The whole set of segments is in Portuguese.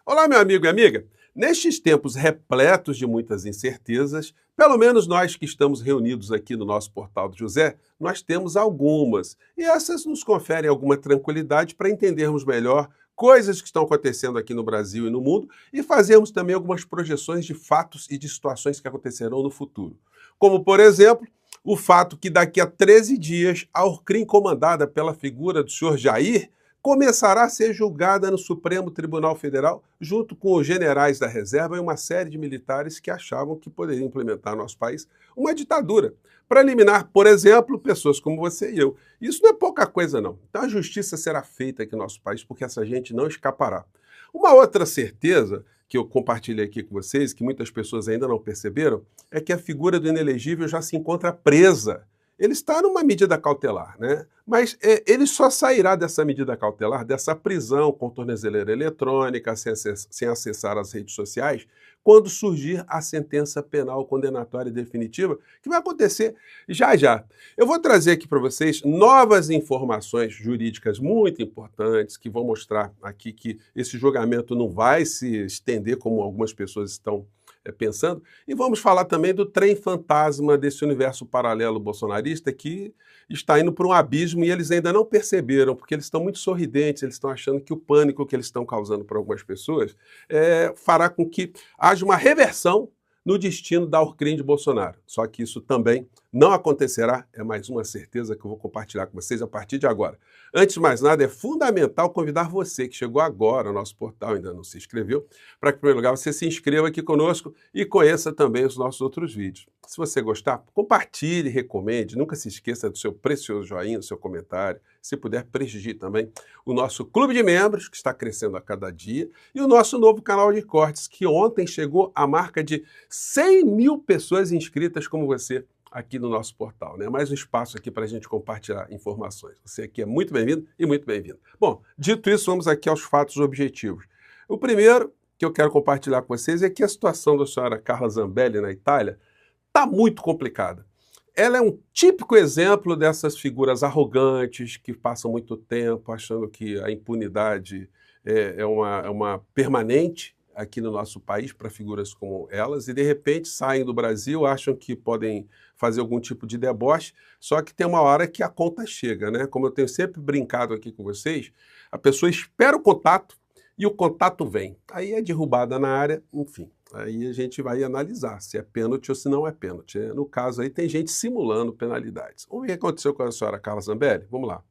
Olá, meu amigo e amiga. Nestes tempos repletos de muitas incertezas, pelo menos nós que estamos reunidos aqui no nosso Portal do José, nós temos algumas. E essas nos conferem alguma tranquilidade para entendermos melhor coisas que estão acontecendo aqui no Brasil e no mundo e fazermos também algumas projeções de fatos e de situações que acontecerão no futuro. Como, por exemplo, o fato que daqui a 13 dias a Orcrim, comandada pela figura do senhor Jair, começará a ser julgada no Supremo Tribunal Federal, junto com os generais da reserva e uma série de militares que achavam que poderiam implementar no nosso país uma ditadura, para eliminar, por exemplo, pessoas como você e eu. Isso não é pouca coisa, não. Então a justiça será feita aqui no nosso país, porque essa gente não escapará. Uma outra certeza que eu compartilhei aqui com vocês, que muitas pessoas ainda não perceberam, é que a figura do inelegível já se encontra presa. Ele está numa medida cautelar, né? Mas ele só sairá dessa medida cautelar, dessa prisão com tornozeleira eletrônica, sem acessar as redes sociais, quando surgir a sentença penal condenatória e definitiva, que vai acontecer já já. Eu vou trazer aqui para vocês novas informações jurídicas muito importantes, que vão mostrar aqui que esse julgamento não vai se estender como algumas pessoas estão pensando. E vamos falar também do trem fantasma desse universo paralelo bolsonarista que está indo para um abismo e eles ainda não perceberam, porque eles estão muito sorridentes, eles estão achando que o pânico que eles estão causando para algumas pessoas fará com que haja uma reversão no destino da Orcrim de Bolsonaro. Só que isso também não acontecerá, é mais uma certeza que eu vou compartilhar com vocês a partir de agora. Antes de mais nada, é fundamental convidar você que chegou agora ao nosso portal, ainda não se inscreveu, para que, em primeiro lugar, você se inscreva aqui conosco e conheça também os nossos outros vídeos. Se você gostar, compartilhe, recomende, nunca se esqueça do seu precioso joinha, do seu comentário. Se puder, prestigie também o nosso clube de membros, que está crescendo a cada dia, e o nosso novo canal de cortes, que ontem chegou à marca de 100 mil pessoas inscritas como você aqui no nosso portal, né? Mais um espaço aqui para a gente compartilhar informações. Você aqui é muito bem-vindo e muito bem-vindo. Bom, dito isso, vamos aqui aos fatos objetivos. O primeiro que eu quero compartilhar com vocês é que a situação da senhora Carla Zambelli na Itália está muito complicada. Ela é um típico exemplo dessas figuras arrogantes que passam muito tempo achando que a impunidade é uma permanente aqui no nosso país para figuras como elas e, de repente, saem do Brasil, acham que podem fazer algum tipo de deboche, só que tem uma hora que a conta chega, né? Como eu tenho sempre brincado aqui com vocês, a pessoa espera o contato e o contato vem. Aí é derrubada na área, enfim. Aí a gente vai analisar se é pênalti ou se não é pênalti. No caso aí tem gente simulando penalidades. Vamos ver o que aconteceu com a senhora Carla Zambelli? Vamos lá.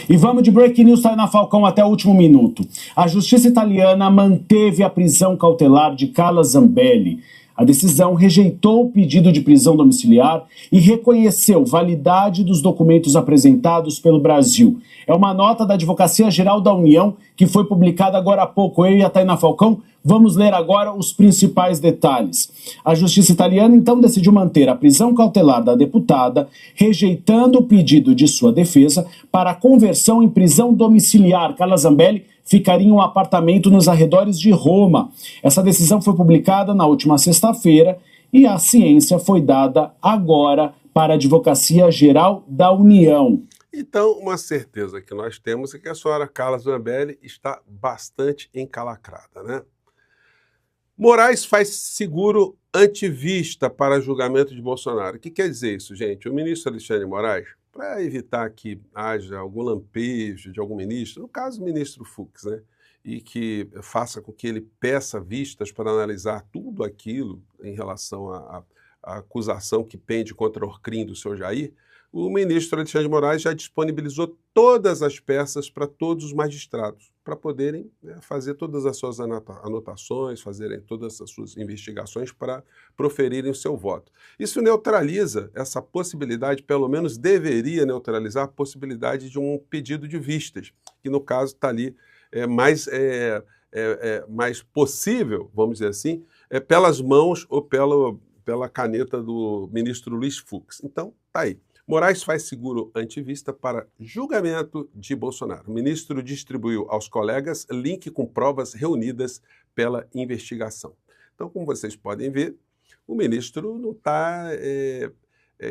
E vamos de breaking news, Tainá Falcão, até o último minuto. A justiça italiana manteve a prisão cautelar de Carla Zambelli. A decisão rejeitou o pedido de prisão domiciliar e reconheceu validade dos documentos apresentados pelo Brasil. É uma nota da Advocacia Geral da União que foi publicada agora há pouco. Eu e a Tainá Falcão vamos ler agora os principais detalhes. A justiça italiana, então, decidiu manter a prisão cautelar da deputada, rejeitando o pedido de sua defesa para a conversão em prisão domiciliar. Carla Zambelli ficaria em um apartamento nos arredores de Roma. Essa decisão foi publicada na última sexta-feira e a ciência foi dada agora para a Advocacia Geral da União. Então, uma certeza que nós temos é que a senhora Carla Zambelli está bastante encalacrada, né? Moraes faz seguro antivista para julgamento de Bolsonaro. O que quer dizer isso, gente? O ministro Alexandre de Moraes, para evitar que haja algum lampejo de algum ministro, no caso o ministro Fux, né? E que faça com que ele peça vistas para analisar tudo aquilo em relação à acusação que pende contra o Orcrim do seu Jair, o ministro Alexandre de Moraes já disponibilizou todas as peças para todos os magistrados, para poderem fazer todas as suas anotações, fazerem todas as suas investigações para proferirem o seu voto. Isso neutraliza essa possibilidade, pelo menos deveria neutralizar a possibilidade de um pedido de vistas, que no caso está ali mais possível, vamos dizer assim, pelas mãos ou pela caneta do ministro Luiz Fux. Então, está aí. Moraes faz seguro antivista para julgamento de Bolsonaro. O ministro distribuiu aos colegas link com provas reunidas pela investigação. Então, como vocês podem ver, o ministro não está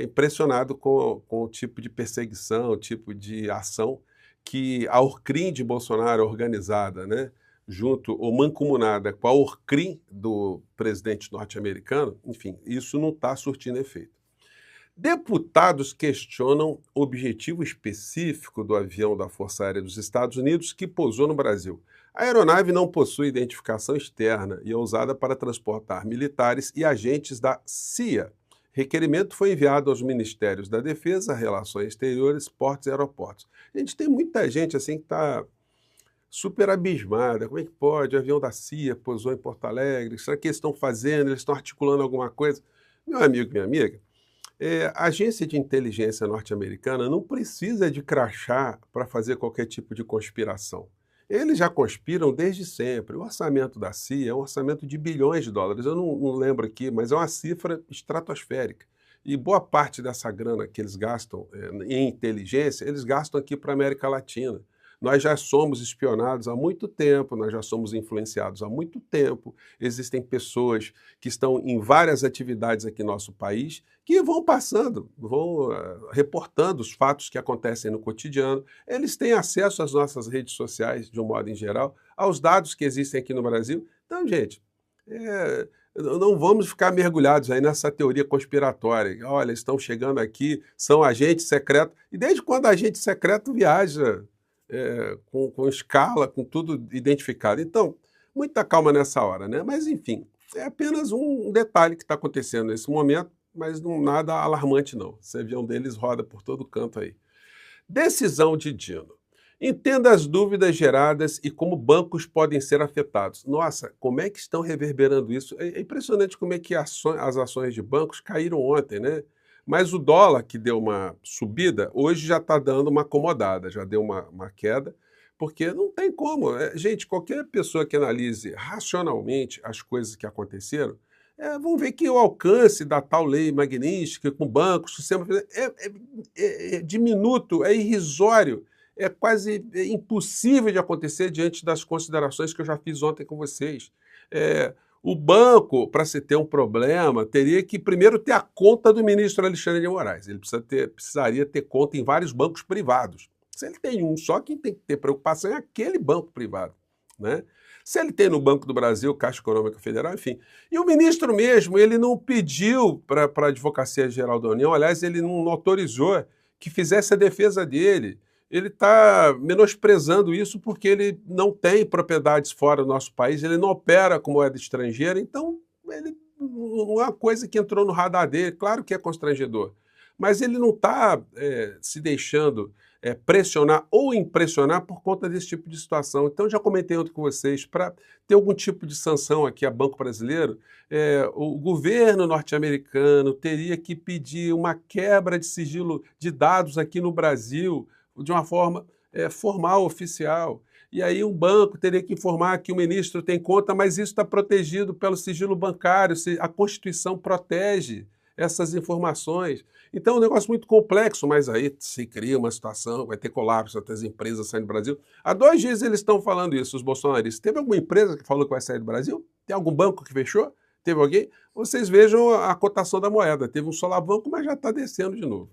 impressionado com o tipo de perseguição, o tipo de ação que a Orcrim de Bolsonaro organizada, né, junto ou mancomunada com a Orcrim do presidente norte-americano, enfim, isso não está surtindo efeito. Deputados questionam o objetivo específico do avião da Força Aérea dos Estados Unidos que pousou no Brasil. A aeronave não possui identificação externa e é usada para transportar militares e agentes da CIA. Requerimento foi enviado aos Ministérios da Defesa, Relações Exteriores, Portos e Aeroportos. Gente, tem muita gente assim que está super abismada. Como é que pode? O avião da CIA pousou em Porto Alegre. Será que eles estão fazendo? Eles estão articulando alguma coisa? Meu amigo, minha amiga, a agência de inteligência norte-americana não precisa de crachá para fazer qualquer tipo de conspiração. Eles já conspiram desde sempre. O orçamento da CIA é um orçamento de bilhões de dólares. Eu não lembro aqui, mas é uma cifra estratosférica. E boa parte dessa grana que eles gastam em inteligência, eles gastam aqui para a América Latina. Nós já somos espionados há muito tempo, nós já somos influenciados há muito tempo. Existem pessoas que estão em várias atividades aqui no nosso país que vão passando, vão reportando os fatos que acontecem no cotidiano. Eles têm acesso às nossas redes sociais, de um modo em geral, aos dados que existem aqui no Brasil. Então, gente, não vamos ficar mergulhados aí nessa teoria conspiratória. Olha, estão chegando aqui, são agentes secretos. E desde quando agente secreto viaja com escala, com tudo identificado? Então, muita calma nessa hora, né? Mas, enfim, é apenas um detalhe que está acontecendo nesse momento, mas não nada alarmante, não. Esse avião deles roda por todo canto aí. Decisão de Dino. Entenda as dúvidas geradas e como bancos podem ser afetados. Nossa, como é que estão reverberando isso? É impressionante como é que as ações de bancos caíram ontem, né? Mas o dólar, que deu uma subida, hoje já está dando uma acomodada, já deu uma queda, porque não tem como. Gente, qualquer pessoa que analise racionalmente as coisas que aconteceram, vão ver que o alcance da tal lei magnífica com bancos, sistema é diminuto, é irrisório, é quase impossível de acontecer diante das considerações que eu já fiz ontem com vocês. O banco, para se ter um problema, teria que primeiro ter a conta do ministro Alexandre de Moraes. Ele precisaria ter conta em vários bancos privados. Se ele tem um só, quem tem que ter preocupação é aquele banco privado, né? Se ele tem no Banco do Brasil, Caixa Econômica Federal, enfim. E o ministro mesmo, ele não pediu para a Advocacia Geral da União, aliás, ele não autorizou que fizesse a defesa dele. Ele está menosprezando isso porque ele não tem propriedades fora do nosso país, ele não opera com moeda estrangeira, então ele não é uma coisa que entrou no radar dele. Claro que é constrangedor, mas ele não está se deixando pressionar ou impressionar por conta desse tipo de situação. Então, já comentei ontem com vocês, para ter algum tipo de sanção aqui a Banco Brasileiro, o governo norte-americano teria que pedir uma quebra de sigilo de dados aqui no Brasil, de uma forma formal, oficial. E aí um banco teria que informar que o ministro tem conta, mas isso está protegido pelo sigilo bancário, a Constituição protege essas informações. Então é um negócio muito complexo, mas aí se cria uma situação, vai ter colapso das empresas saindo do Brasil. Há 2 dias eles estão falando isso, os bolsonaristas. Teve alguma empresa que falou que vai sair do Brasil? Tem algum banco que fechou? Teve alguém? Vocês vejam a cotação da moeda. Teve um solavanco, mas já está descendo de novo.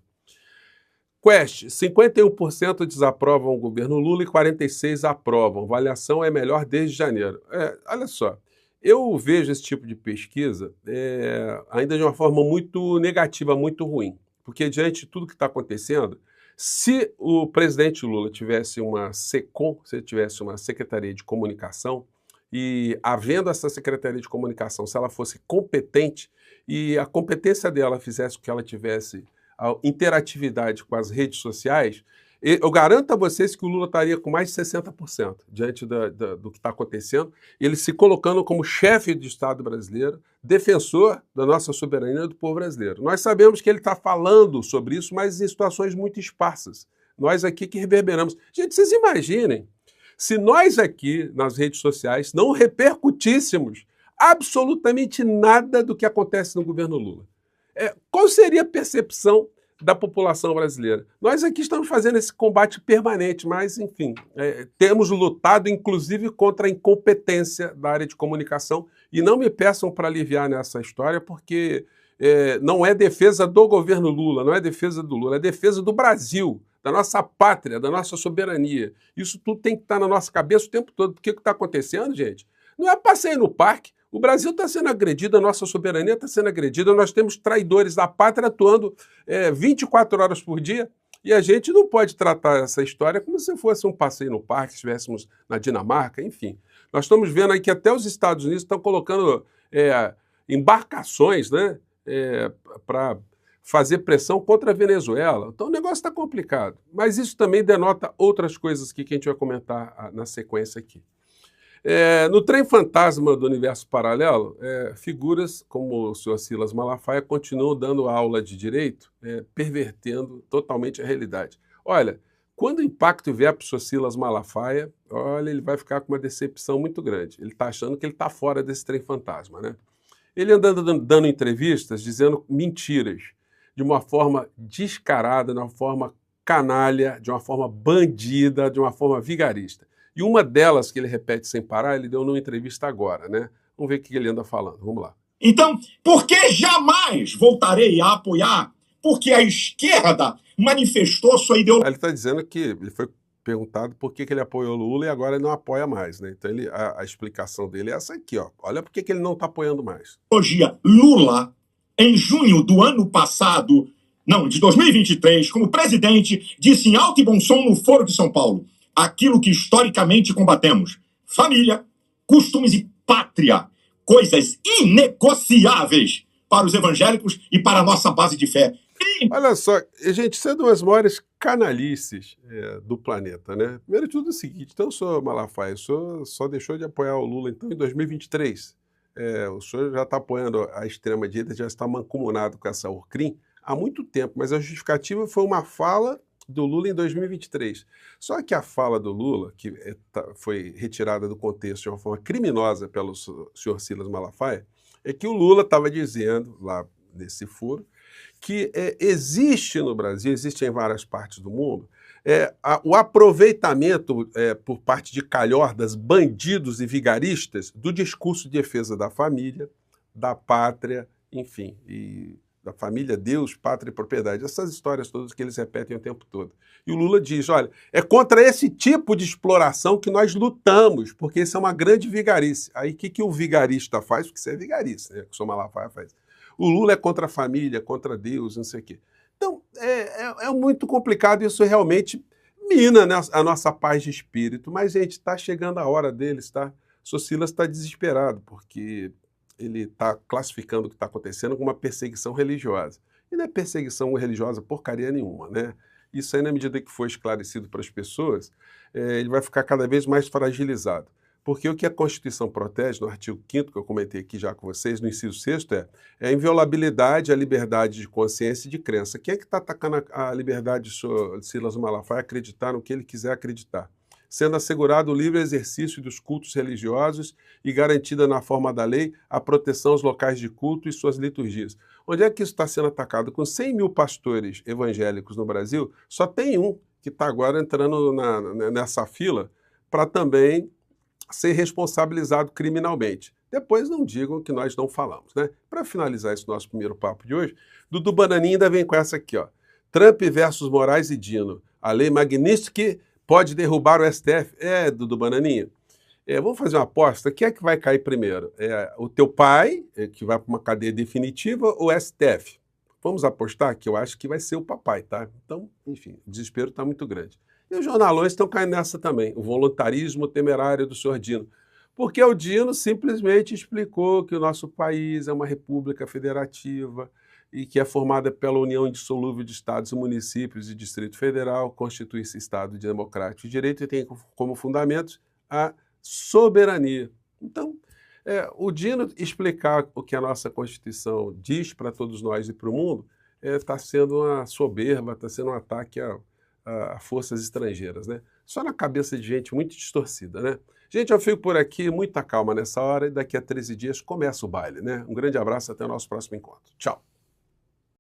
Quest, 51% desaprovam o governo Lula e 46% aprovam. Avaliação é melhor desde janeiro. Olha só, eu vejo esse tipo de pesquisa ainda de uma forma muito negativa, muito ruim. Porque diante de tudo que está acontecendo, se o presidente Lula tivesse uma SECOM, se ele tivesse uma Secretaria de Comunicação, e havendo essa Secretaria de Comunicação, se ela fosse competente e a competência dela fizesse com que ela tivesse a interatividade com as redes sociais, eu garanto a vocês que o Lula estaria com mais de 60% diante do que está acontecendo, ele se colocando como chefe de Estado brasileiro, defensor da nossa soberania do povo brasileiro. Nós sabemos que ele está falando sobre isso, mas em situações muito esparsas. Nós aqui que reverberamos. Gente, vocês imaginem, se nós aqui nas redes sociais não repercutíssemos absolutamente nada do que acontece no governo Lula. Qual seria a percepção da população brasileira? Nós aqui estamos fazendo esse combate permanente, mas, enfim, temos lutado, inclusive, contra a incompetência da área de comunicação. E não me peçam para aliviar nessa história, porque não é defesa do governo Lula, não é defesa do Lula, é defesa do Brasil, da nossa pátria, da nossa soberania. Isso tudo tem que estar na nossa cabeça o tempo todo. Porque o que está acontecendo, gente? Não é passeio no parque. O Brasil está sendo agredido, a nossa soberania está sendo agredida, nós temos traidores da pátria atuando 24 horas por dia, e a gente não pode tratar essa história como se fosse um passeio no parque, se estivéssemos na Dinamarca, enfim. Nós estamos vendo aí que até os Estados Unidos estão colocando embarcações, né, para fazer pressão contra a Venezuela. Então o negócio está complicado. Mas isso também denota outras coisas que a gente vai comentar na sequência aqui. No Trem Fantasma do Universo Paralelo, figuras como o senhor Silas Malafaia continuam dando aula de direito, pervertendo totalmente a realidade. Olha, quando o impacto vier para o senhor Silas Malafaia, olha, ele vai ficar com uma decepção muito grande. Ele está achando que ele está fora desse Trem Fantasma, né? Ele andando dando entrevistas, dizendo mentiras, de uma forma descarada, de uma forma canalha, de uma forma bandida, de uma forma vigarista. E uma delas que ele repete sem parar, ele deu numa entrevista agora, né? Vamos ver o que ele anda falando. Vamos lá. Então, por que jamais voltarei a apoiar? Porque a esquerda manifestou sua ideologia. Ele está dizendo que ele foi perguntado por que ele apoiou Lula e agora ele não apoia mais, né? Então a explicação dele é essa aqui, ó. Olha por que ele não está apoiando mais. Lula, em junho do ano passado, não, de 2023, como presidente, disse em alto e bom som no Foro de São Paulo: aquilo que historicamente combatemos, família, costumes e pátria, coisas inegociáveis para os evangélicos e para a nossa base de fé. Olha só, gente, isso é uma das maiores canalices do planeta, né? Primeiro de tudo é o seguinte, então o senhor Malafaia, o senhor só deixou de apoiar o Lula então em 2023. O senhor já está apoiando a extrema-direita, já está mancomunado com essa Orcrim há muito tempo, mas a justificativa foi uma fala do Lula em 2023. Só que a fala do Lula, que foi retirada do contexto de uma forma criminosa pelo senhor Silas Malafaia, é que o Lula estava dizendo, lá nesse foro, que existe no Brasil, existe em várias partes do mundo, o aproveitamento por parte de calhordas, bandidos e vigaristas do discurso de defesa da família, da pátria, enfim, e da família, Deus, pátria e propriedade. Essas histórias todas que eles repetem o tempo todo. E o Lula diz, olha, é contra esse tipo de exploração que nós lutamos, porque isso é uma grande vigarice. Aí o que o vigarista faz? Porque isso é vigarice, né? Que o senhor Malafaia faz. O Lula é contra a família, contra Deus, não sei o quê. Então, é muito complicado, isso realmente mina, né, a nossa paz de espírito. Mas, gente, está chegando a hora deles, tá? O senhor Silas está desesperado, porque ele está classificando o que está acontecendo como uma perseguição religiosa. E não é perseguição religiosa porcaria nenhuma, né? Isso aí, na medida que for esclarecido para as pessoas, ele vai ficar cada vez mais fragilizado. Porque o que a Constituição protege, no artigo 5º, que eu comentei aqui já com vocês, no inciso 6º, é a inviolabilidade, a liberdade de consciência e de crença. Quem é que está atacando a liberdade de Silas Malafaia acreditar no que ele quiser acreditar? Sendo assegurado o livre exercício dos cultos religiosos e garantida na forma da lei a proteção aos locais de culto e suas liturgias. Onde é que isso está sendo atacado? Com 100 mil pastores evangélicos no Brasil, só tem um que está agora entrando nessa fila para também ser responsabilizado criminalmente. Depois não digam que nós não falamos, né? Para finalizar esse nosso primeiro papo de hoje, Dudu Bananinha ainda vem com essa aqui, ó. Trump versus Moraes e Dino. A lei Magnitsky pode derrubar o STF. Dudu Bananinha. Vamos fazer uma aposta. Quem é que vai cair primeiro? O teu pai, que vai para uma cadeia definitiva, ou o STF? Vamos apostar que eu acho que vai ser o papai, tá? Então, enfim, o desespero está muito grande. E os jornalões estão caindo nessa também, o voluntarismo temerário do senhor Dino. Porque o Dino simplesmente explicou que o nosso país é uma república federativa e que é formada pela união indissolúvel de estados e municípios e Distrito Federal, constitui-se Estado democrático de direito e tem como fundamentos a soberania. Então, o Dino explicar o que a nossa Constituição diz para todos nós e para o mundo está sendo uma soberba, está sendo um ataque a forças estrangeiras, né? Só na cabeça de gente muito distorcida, né? Gente, eu fico por aqui, muita calma nessa hora, e daqui a 13 dias começa o baile, né? Um grande abraço, até o nosso próximo encontro. Tchau!